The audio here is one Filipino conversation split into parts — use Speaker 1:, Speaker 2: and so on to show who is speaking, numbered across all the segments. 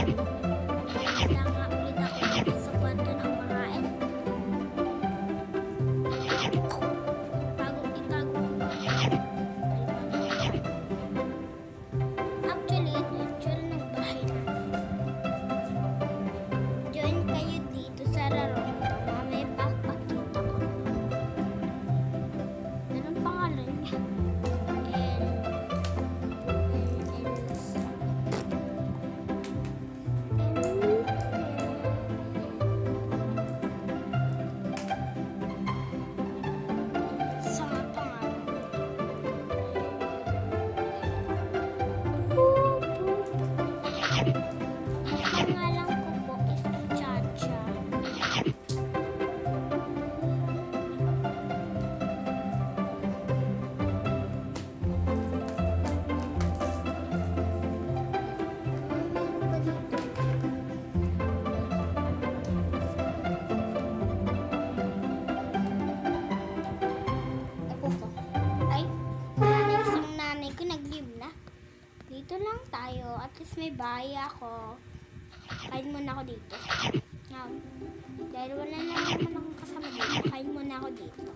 Speaker 1: Kita nga ulit ako dito sa kwarto ng makain. Itago mo ba? Actually, ito yung tsura ng bahay namin. Join kayo dito sa laro. Mamaya papakita ko. Anong pangalan niya? Sa nga pangalan. Ang pangalan ko po is Chacha. Ay, isang nanay ko nag-leave na. Dito lang tayo. At least may bahay ako. Kain muna ako dito. Now, dahil wala na naman akong kasama dito, kain muna ako dito.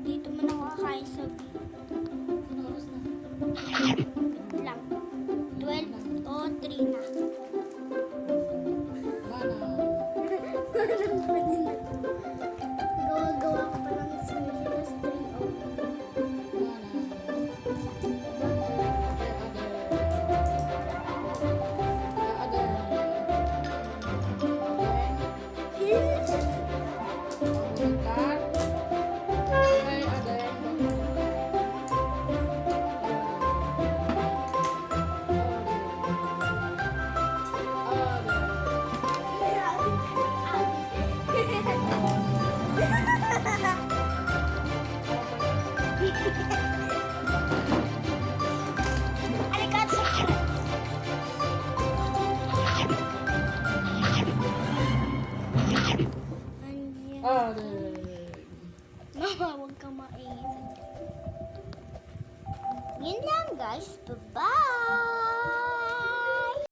Speaker 1: Dito muna ako kakain sa view. Wait lang. 12 o 3 na. Gawa-gawa ko pa lang sa Milos 3 o. Mama, huwag kang maingay. Yun lang guys. Bye-bye!